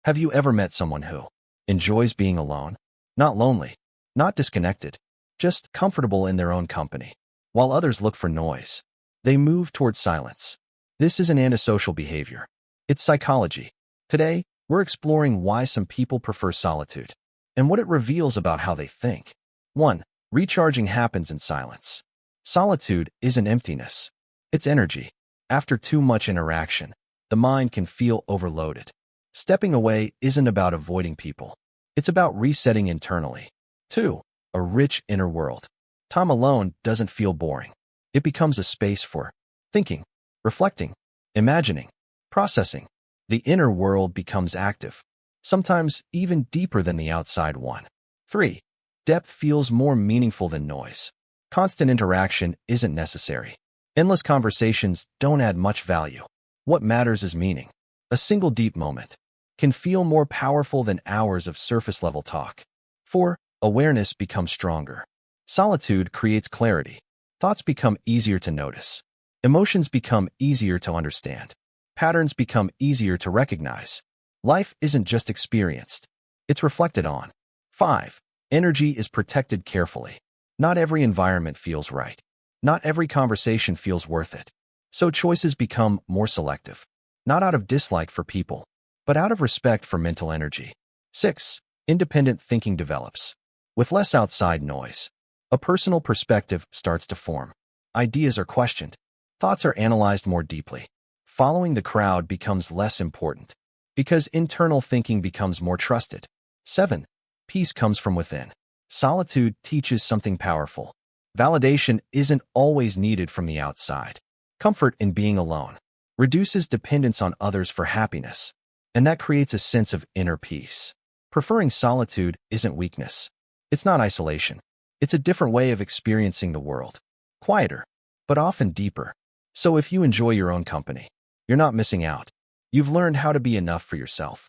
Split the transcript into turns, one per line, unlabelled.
Have you ever met someone who enjoys being alone? Not lonely, not disconnected, just comfortable in their own company. While others look for noise, they move toward silence. This is an antisocial behavior. It's psychology. Today, we're exploring why some people prefer solitude and what it reveals about how they think. 1. Recharging happens in silence. Solitude isn't emptiness. It's energy. After too much interaction, the mind can feel overloaded. Stepping away isn't about avoiding people. It's about resetting internally. 2. A rich inner world. Time alone doesn't feel boring. It becomes a space for thinking, reflecting, imagining, processing. The inner world becomes active, sometimes even deeper than the outside one. 3. Depth feels more meaningful than noise. Constant interaction isn't necessary. Endless conversations don't add much value. What matters is meaning. A single deep moment can feel more powerful than hours of surface-level talk. 4. Awareness becomes stronger. Solitude creates clarity. Thoughts become easier to notice. Emotions become easier to understand. Patterns become easier to recognize. Life isn't just experienced. It's reflected on. 5. Energy is protected carefully. Not every environment feels right. Not every conversation feels worth it. So choices become more selective. Not out of dislike for people, but out of respect for mental energy. 6. Independent thinking develops. With less outside noise, a personal perspective starts to form. Ideas are questioned. Thoughts are analyzed more deeply. Following the crowd becomes less important because internal thinking becomes more trusted. 7. Peace comes from within. Solitude teaches something powerful. Validation isn't always needed from the outside. Comfort in being alone reduces dependence on others for happiness, and that creates a sense of inner peace. Preferring solitude isn't weakness. It's not isolation. It's a different way of experiencing the world. Quieter, but often deeper. So if you enjoy your own company, you're not missing out. You've learned how to be enough for yourself.